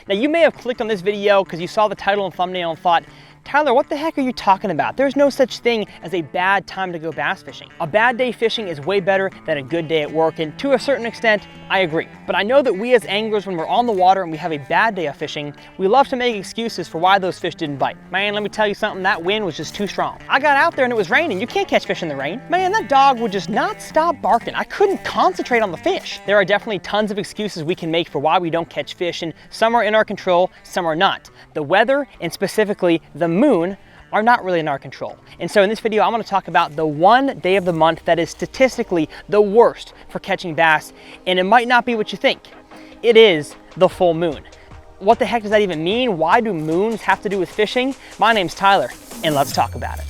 Now you may have clicked on this video because you saw the title and thumbnail and thought, Tyler, what the heck are you talking about? There's no such thing as a bad time to go bass fishing. A bad day fishing is way better than a good day at work, and to a certain extent, I agree. But I know that we as anglers, when we're on the water and we have a bad day of fishing, we love to make excuses for why those fish didn't bite. Man, let me tell you something, that wind was just too strong. I got out there and it was raining. You can't catch fish in the rain. Man, that dog would just not stop barking. I couldn't concentrate on the fish. There are definitely tons of excuses we can make for why we don't catch fish, and some are in our control, some are not. The weather, and specifically the moon, are not really in our control. And so in this video, I'm gonna talk about the one day of the month that is statistically the worst for catching bass, and it might not be what you think. It is the full moon. What the heck does that even mean? Why do moons have to do with fishing? My name's Tyler, and let's talk about it.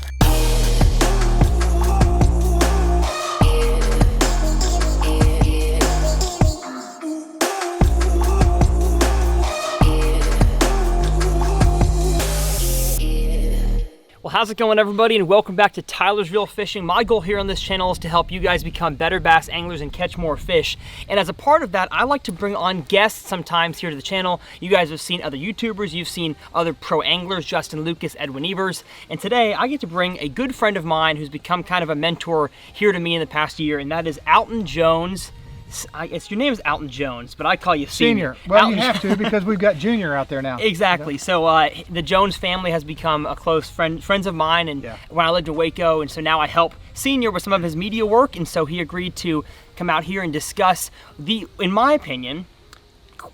Well, how's it going, everybody, and welcome back to Tyler's Real Fishing. My goal here on this channel is to help you guys become better bass anglers and catch more fish. And as a part of that, I like to bring on guests sometimes here to the channel. You guys have seen other YouTubers, you've seen other pro anglers, Justin Lucas, Edwin Evers. And today I get to bring a good friend of mine who's become kind of a mentor here to me in the past year, and that is Alton Jones. Your name is Alton Jones, but I call you Senior. Well, Alton. you have to, because we've got Junior out there now. Exactly. So the Jones family has become a close friends of mine, and when I lived in Waco, and so now I help Senior with some of his media work, and so he agreed to come out here and discuss in my opinion,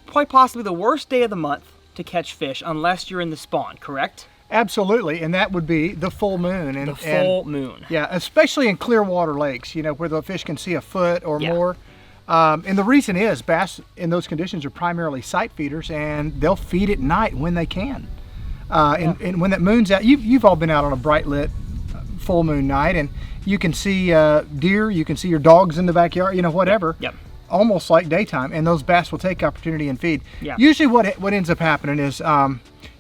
quite possibly the worst day of the month to catch fish unless you're in the spawn, correct? Absolutely, and that would be the full moon. And, the full moon. Yeah, especially in clear water lakes, you know, where the fish can see a foot or more. And the reason is bass in those conditions are primarily sight feeders, and they'll feed at night when they can. And when that moon's out, you've all been out on a bright lit full moon night, and you can see deer, you can see your dogs in the backyard, you know, whatever. Yep. Almost like daytime, and those bass will take opportunity and feed. Yeah. Usually what ends up happening is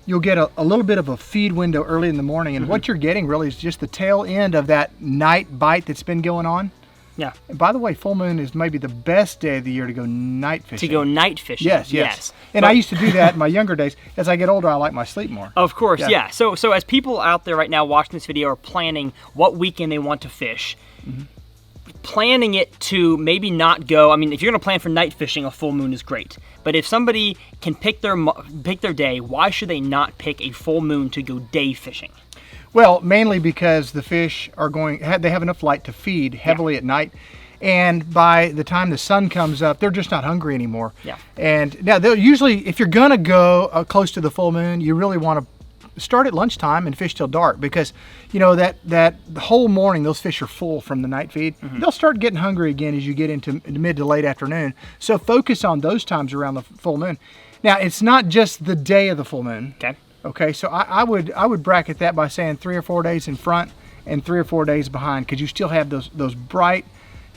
you'll get a little bit of a feed window early in the morning, and what you're getting really is just the tail end of that night bite that's been going on. Yeah. And by the way, full moon is maybe the best day of the year to go night fishing. To go night fishing. Yes. And I used to do that in my younger days. As I get older, I like my sleep more. Of course, yeah. So as people out there right now watching this video are planning what weekend they want to fish, planning it to maybe not go, I mean, if you're gonna plan for night fishing, a full moon is great. But if somebody can pick their day, why should they not pick a full moon to go day fishing? Well, mainly because the fish are they have enough light to feed heavily at night, and by the time the sun comes up, they're just not hungry anymore. Yeah. And now they'll usually, if you're gonna go close to the full moon, you really want to start at lunchtime and fish till dark, because you know that the whole morning those fish are full from the night feed. They'll start getting hungry again as you get into mid to late afternoon. So focus on those times around the full moon. Now, it's not just the day of the full moon. Okay, so I would bracket that by saying 3 or 4 days in front and 3 or 4 days behind, because you still have those bright,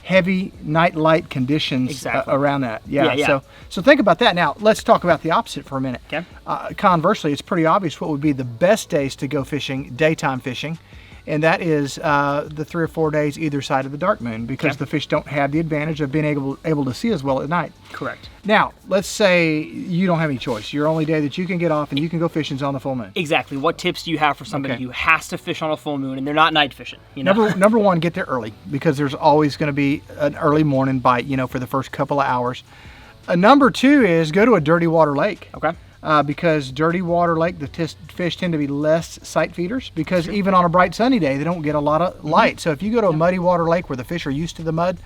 heavy night light conditions around that. Yeah. So think about that. Now let's talk about the opposite for a minute. Okay. Conversely, it's pretty obvious what would be the best days to go fishing, daytime fishing, and that is the 3 or 4 days either side of the dark moon, because the fish don't have the advantage of being able to see as well at night. Correct. Now, let's say you don't have any choice. Your only day that you can get off and you can go fishing is on the full moon. Exactly. What tips do you have for somebody who has to fish on a full moon and they're not night fishing? You know? Number one, get there early, because there's always going to be an early morning bite, you know, for the first couple of hours. Number two is go to a dirty water lake. Okay. Because dirty water lake, the fish tend to be less sight feeders, because even on a bright sunny day, they don't get a lot of light. So if you go to a muddy water lake where the fish are used to the mud,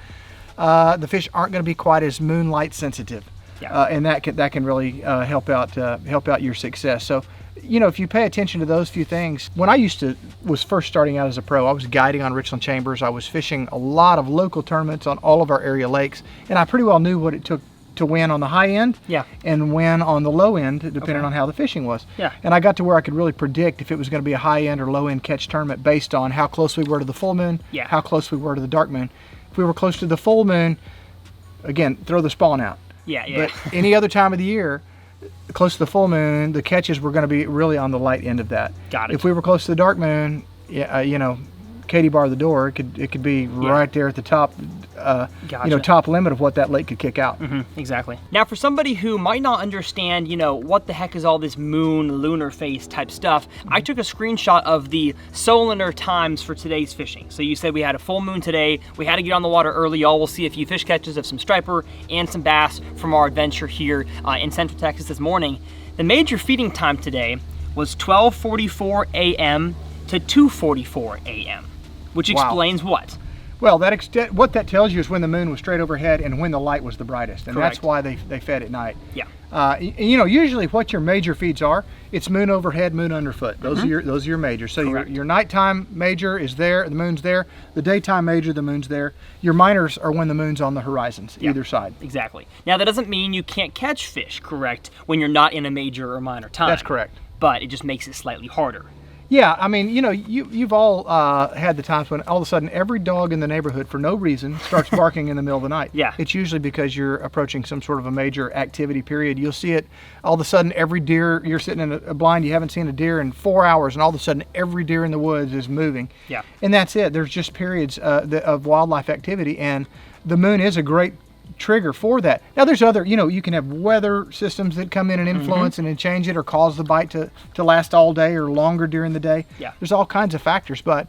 the fish aren't going to be quite as moonlight sensitive, and that can really help out your success. So, you know, if you pay attention to those few things. When I was first starting out as a pro, I was guiding on Richland Chambers. I was fishing a lot of local tournaments on all of our area lakes, and I pretty well knew what it took to win on the high end and win on the low end, depending on how the fishing was. And I got to where I could really predict if it was going to be a high end or low end catch tournament based on how close we were to the full moon, how close we were to the dark moon. If we were close to the full moon, again, throw the spawn out. But any other time of the year, close to the full moon, the catches were going to be really on the light end of that. Got it. If we were close to the dark moon, you know, Katie bar the door, it could be right there at the top Gotcha. top limit of what that lake could kick out. Exactly. Now, for somebody who might not understand, what the heck is all this moon, lunar phase type stuff, I took a screenshot of the solar times for today's fishing. So you said we had a full moon today. We had to get on the water early. Y'all will see a few fish catches of some striper and some bass from our adventure here in Central Texas this morning. The major feeding time today was 12:44 a.m. to 2:44 a.m., which explains what? Well, what that tells you is when the moon was straight overhead and when the light was the brightest, and Correct. that's why they fed at night. Yeah. Usually what your major feeds are, it's moon overhead, moon underfoot. Those are your majors. So your nighttime major is there, the moon's there. The daytime major, the moon's there. Your minors are when the moon's on the horizons, either side. Exactly. Now that doesn't mean you can't catch fish, correct, when you're not in a major or minor time. That's correct. But it just makes it slightly harder. Yeah, I mean, you've all had the times when all of a sudden every dog in the neighborhood for no reason starts barking in the middle of the night. Yeah. It's usually because you're approaching some sort of a major activity period. You'll see it all of a sudden every deer, you're sitting in a blind, you haven't seen a deer in 4 hours, and all of a sudden every deer in the woods is moving. Yeah. And that's it. There's just periods of wildlife activity, and the moon is a great trigger for that. Now there's other, you can have weather systems that come in and influence and then change it or cause the bite to last all day or longer during the day. Yeah. There's all kinds of factors, but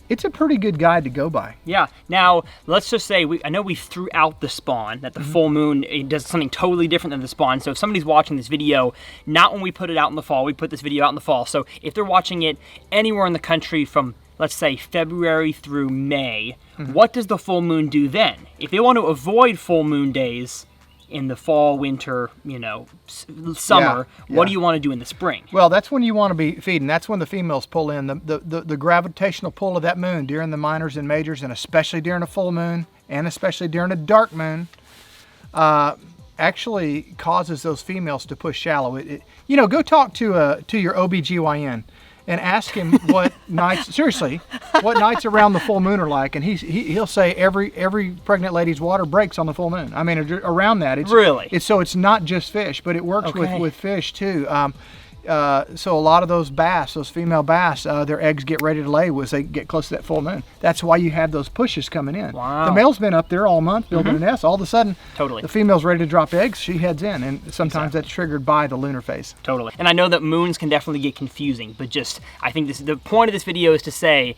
it's a pretty good guide to go by. Yeah. Now, let's just say, I know we threw out the spawn, that the full moon it does something totally different than the spawn. So if somebody's watching this video, not when we put it out in the fall, we put this video out in the fall. So if they're watching it anywhere in the country from, let's say, February through May, what does the full moon do then? If they want to avoid full moon days in the fall, winter, summer, what do you want to do in the spring? Well, that's when you want to be feeding. That's when the females pull in. The gravitational pull of that moon during the minors and majors, and especially during a full moon, and especially during a dark moon, actually causes those females to push shallow. Go talk to your OBGYN and ask him what nights, seriously, what nights around the full moon are like, and he'll say every pregnant lady's water breaks on the full moon. I mean, around that. So it's not just fish, but it works with fish too. So a lot of those bass, those female bass, their eggs get ready to lay as they get close to that full moon. That's why you have those pushes coming in. Wow. The male's been up there all month building a nest. All of a sudden, Totally. the female's ready to drop eggs. She heads in, and sometimes that's triggered by the lunar phase. Totally. And I know that moons can definitely get confusing, but I think the point of this video is to say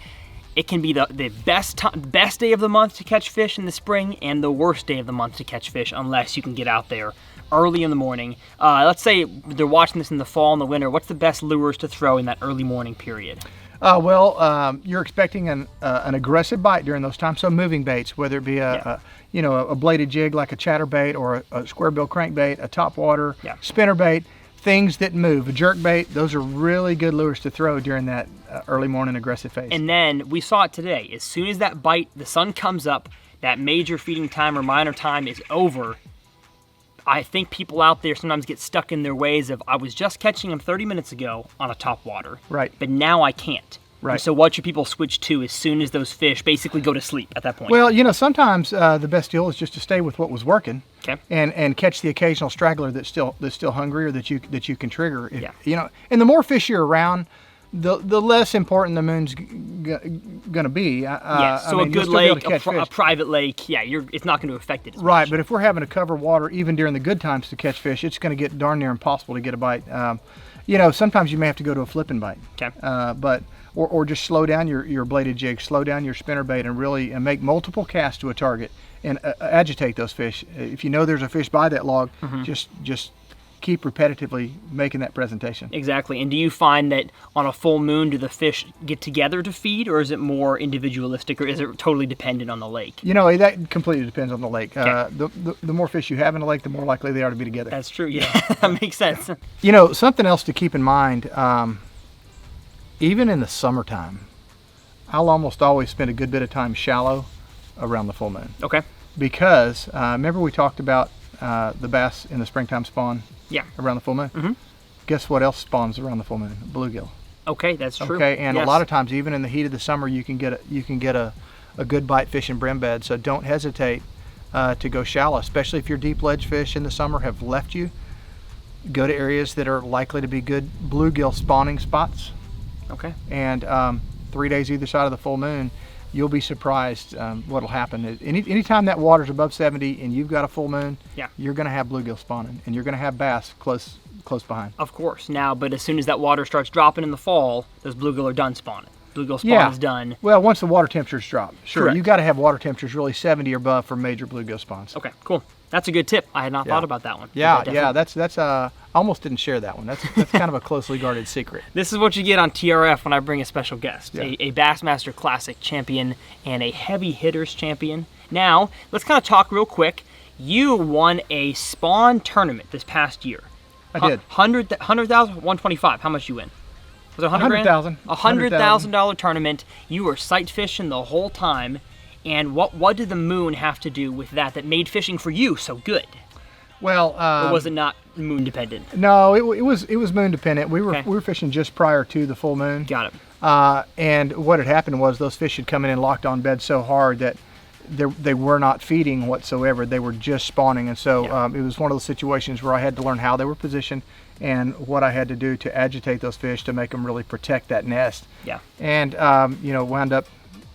it can be the best day of the month to catch fish in the spring and the worst day of the month to catch fish unless you can get out there early in the morning. Let's say they're watching this in the fall and the winter. What's the best lures to throw in that early morning period? You're expecting an aggressive bite during those times. So moving baits, whether it be a bladed jig like a chatterbait or a square bill crankbait, a topwater, spinnerbait, things that move, a jerk bait. Those are really good lures to throw during that early morning aggressive phase. And then we saw it today. As soon as that bite, the sun comes up, that major feeding time or minor time is over. I think people out there sometimes get stuck in their ways of, I was just catching them 30 minutes ago on a top water, right? But now I can't. Right. And so what should people switch to as soon as those fish basically go to sleep at that point? Well, sometimes the best deal is just to stay with what was working, and catch the occasional straggler that's still hungry or that you can trigger. And the more fish you're around, the less important the moon's gonna be. So a good lake, a private lake, it's not going to affect it as right, much. But if we're having to cover water even during the good times to catch fish, it's going to get darn near impossible to get a bite. Sometimes you may have to go to a flipping bite. Or just slow down your bladed jig, slow down your spinnerbait, and really make multiple casts to a target and agitate those fish. If you know there's a fish by that log, just keep repetitively making that presentation. Exactly. And do you find that on a full moon, do the fish get together to feed, or is it more individualistic, or is it totally dependent on the lake? That completely depends on the lake. The more fish you have in the lake, the more likely they are to be together. That's true, yeah. That makes sense. Something else to keep in mind, even in the summertime, I'll almost always spend a good bit of time shallow around the full moon. Okay. Because, remember we talked about the bass in the springtime spawn? Yeah. Around the full moon? Guess what else spawns around the full moon? Bluegill. Okay, that's true. Okay, and a lot of times, even in the heat of the summer, you can get a good bite fish in brim bed. So don't hesitate to go shallow, especially if your deep ledge fish in the summer have left you. Go to areas that are likely to be good bluegill spawning spots. Okay. And 3 days either side of the full moon, you'll be surprised what'll happen. Anytime that water's above 70 and you've got a full moon, Yeah. you're going to have bluegill spawning, and you're going to have bass close behind. Of course. Now, but as soon as that water starts dropping in the fall, those bluegill are done spawning. Bluegill spawn is done. Well, once the water temperatures drop, sure. Correct. You've got to have water temperatures really 70 or above for major bluegill spawns. Okay, cool. That's a good tip. I had not thought about that one. Yeah, that's almost didn't share that one. That's kind of a closely guarded secret. This is what you get on TRF when I bring a special guest, Yeah. a Bassmaster Classic champion and a heavy hitters champion. Now, let's kind of talk real quick. You won a spawn tournament this past year. I did. 100,000, 125. How much you win? Was it 100,000. $100,000 tournament. You were sight fishing the whole time. And what did the moon have to do with that made fishing for you so good? Well, or was it not moon dependent? No, it was moon dependent. We were fishing just prior to the full moon. Got it. And what had happened was those fish had come in and locked on bed so hard that they were not feeding whatsoever. They were just spawning, and so it was one of those situations where I had to learn how they were positioned and what I had to do to agitate those fish to make them really protect that nest. Yeah. And wound up.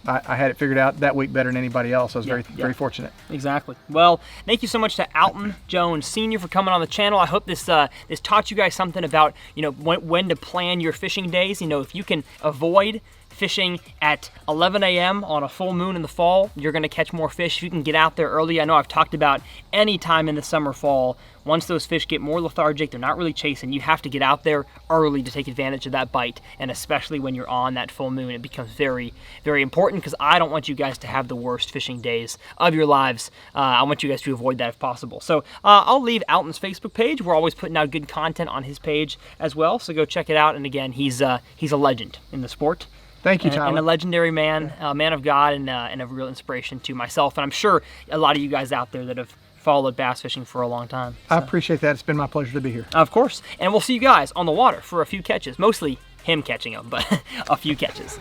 I had it figured out that week better than anybody else. I was very fortunate. Exactly. Well, thank you so much to Alton Jones Sr. for coming on the channel. I hope this taught you guys something about when to plan your fishing days. If you can avoid fishing at 11 a.m. on a full moon in the fall, you're going to catch more fish if you can get out there early. I know I've talked about any time in the summer, fall, once those fish get more lethargic, they're not really chasing, you have to get out there early to take advantage of that bite, and especially when you're on that full moon, it becomes very, very important, because I don't want you guys to have the worst fishing days of your lives. I want you guys to avoid that if possible. So I'll leave Alton's Facebook page. We're always putting out good content on his page as well, so go check it out. And again, he's a legend in the sport. Thank you, Tyler. And a legendary man, a man of God, and a real inspiration to myself. And I'm sure a lot of you guys out there that have followed bass fishing for a long time. So. I appreciate that. It's been my pleasure to be here. Of course. And we'll see you guys on the water for a few catches. Mostly him catching them, but a few catches.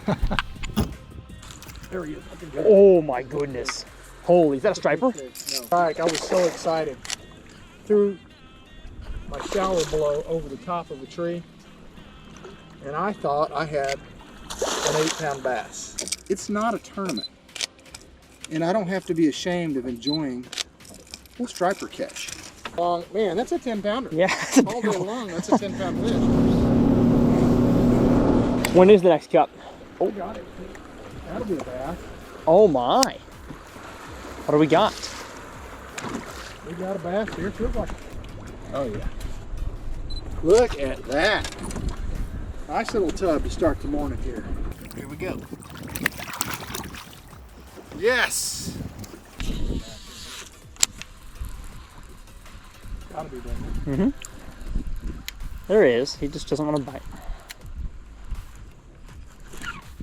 There he is. Oh my goodness. Holy, is that a striper? No. All right, I was so excited. Threw my shower blow over the top of a tree, and I thought I had an 8-pound bass. It's not a tournament, and I don't have to be ashamed of enjoying a striper catch. Long, man, that's a 10-pounder. Yeah. All day long, that's a 10-pound fish. When is the next cup? Oh, got it. That'll be a bass. Oh my. What do we got? We got a bass here. Feels like. Oh yeah. Look at that. Nice little tub to start the morning here. Here we go. Yes. Gotta be done. Mm-hmm. There he is. He just doesn't want to bite.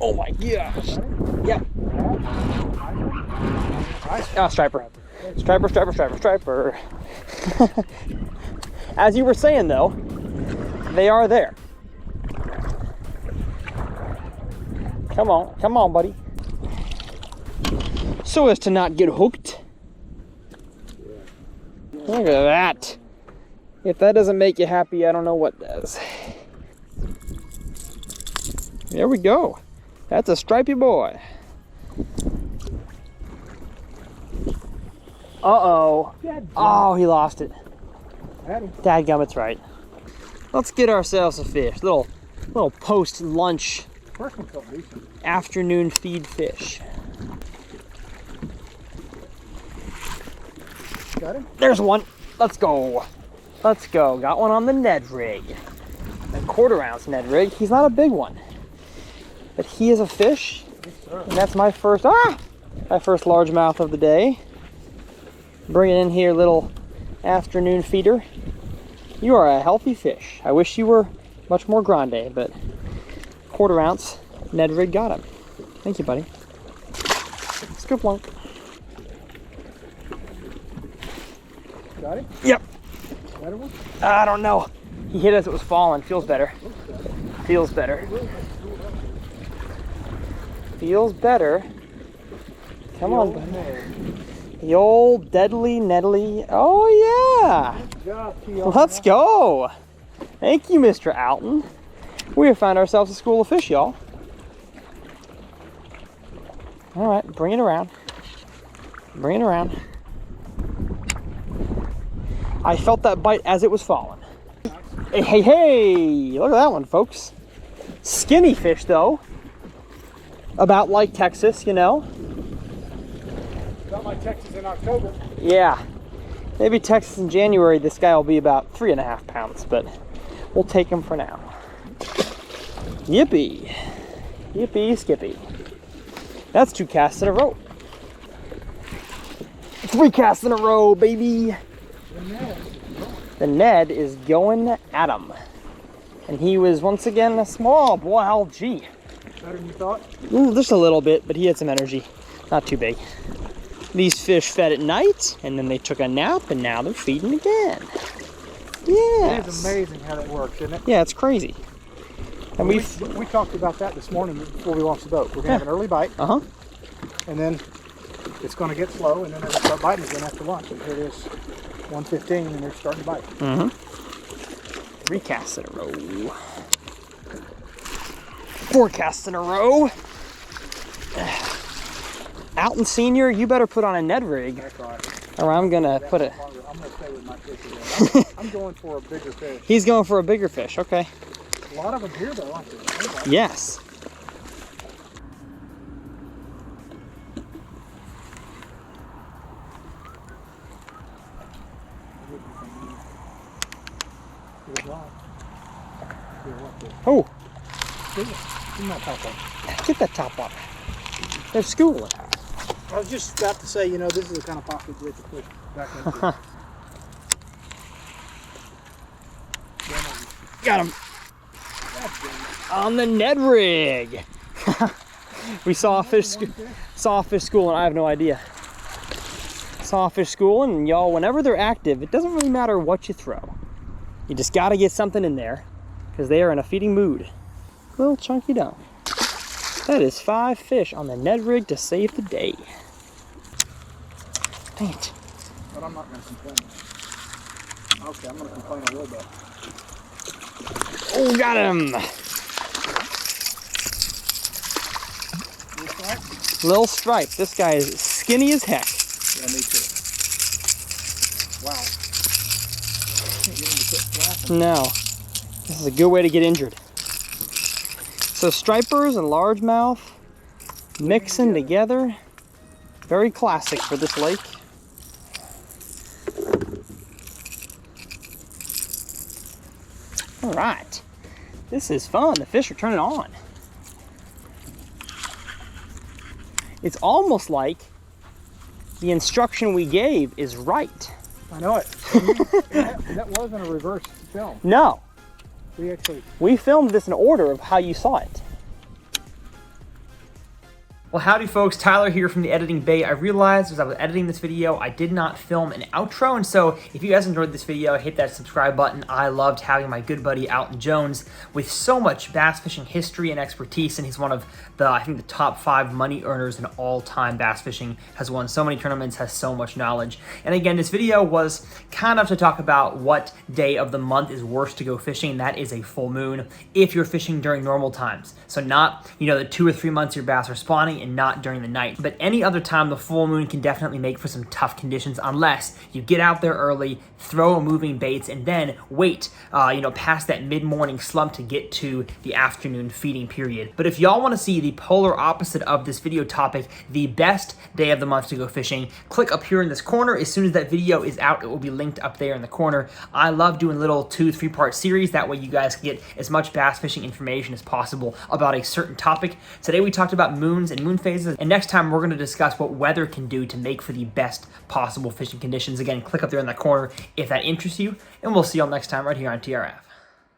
Oh my gosh. Yep. Ah, striper. Striper, striper, striper, striper. As you were saying though, they are there. Come on, buddy. So as to not get hooked. Look at that. If that doesn't make you happy, I don't know what does. There we go. That's a stripey boy. Uh-oh. Oh, he lost it. Dadgummit's right. Let's get ourselves a fish. Little post-lunch afternoon feed fish. Got him? There's one. Let's go. Let's go. Got one on the Ned rig. A 1/4 ounce Ned rig. He's not a big one, but he is a fish. And that's my first largemouth of the day. Bring it in here, little afternoon feeder. You are a healthy fish. I wish you were much more grande, but 1/4 ounce Ned rig got him. Thank you, buddy. Scoop lunk. Got it? Yep. Better one? I don't know. He hit as it was falling. Feels better. Feels better. Feels better. Come on, buddy. The old deadly Nedley. Oh yeah. Good job, Let's go. Thank you, Mr. Alton. We have found ourselves a school of fish, y'all. All right, bring it around. Bring it around. I felt that bite as it was falling. Hey, hey, hey! Look at that one, folks. Skinny fish, though. About like Texas, you know. About like Texas in October. Yeah. Maybe Texas in January, this guy will be about 3.5 pounds, but we'll take him for now. Yippee. Yippee skippy. That's 2 casts in a row. 3 casts in a row, baby. The Ned is going at him. And he was once again a small boy. Oh, gee. Better than you thought? Ooh, just a little bit, but he had some energy. Not too big. These fish fed at night, and then they took a nap, and now they're feeding again. Yes. It is amazing how that works, isn't it? Yeah, it's crazy. And we talked about that this morning before we launched the boat. We're going to have an early bite. Uh-huh. And then it's going to get slow, and then it'll start biting again after lunch. And here it is, 1:15, and they're starting to bite. Mm-hmm. 3 casts in a row. 4 casts in a row. Alton Senior, you better put on a Ned rig. That's right. Or I'm gonna put it. I'm going to stay with my fish again. I'm going for a bigger fish. He's going for a bigger fish, okay. A lot of them here, though, aren't they? Yes. Oh, get that top off. They're schooling. I was just about to say, you know, this is the kind of pocket you have to push back into. Got him. On the Ned rig. We saw a fish school, and I have no idea. Saw a fish school, and y'all, whenever they're active, it doesn't really matter what you throw. You just got to get something in there, because they are in a feeding mood. Little chunky down. That is 5 fish on the Ned rig to save the day. Dang it. But I'm not going to complain. Okay, I'm going to complain a little bit. Oh, got him. Little stripe. This guy is skinny as heck. Yeah, me too. Wow. Can't get him to quit flapping. No. This is a good way to get injured. So stripers and largemouth mixing together. Very classic for this lake. All right. This is fun. The fish are turning on. It's almost like the instruction we gave is right. I know it. That wasn't a reverse film. No. We filmed this in order of how you saw it. Well, howdy folks, Tyler here from the Editing Bay. I realized as I was editing this video, I did not film an outro, and so if you guys enjoyed this video, hit that subscribe button. I loved having my good buddy Alton Jones with so much bass fishing history and expertise, and he's one of the, I think, the top 5 money earners in all time bass fishing, has won so many tournaments, has so much knowledge. And again, this video was kind of to talk about what day of the month is worst to go fishing. That is a full moon if you're fishing during normal times. So not, you know, the 2 or 3 months your bass are spawning and not during the night. But any other time, the full moon can definitely make for some tough conditions unless you get out there early, throw moving baits, and then wait, past that mid-morning slump to get to the afternoon feeding period. But if y'all want to see the polar opposite of this video topic, the best day of the month to go fishing, click up here in this corner. As soon as that video is out, it will be linked up there in the corner. I love doing little 2-3 part series. That way you guys can get as much bass fishing information as possible about a certain topic. Today we talked about moons and moon phases, and next time we're going to discuss what weather can do to make for the best possible fishing conditions. Again, click up there in that corner if that interests you, and we'll see y'all next time right here on TRF.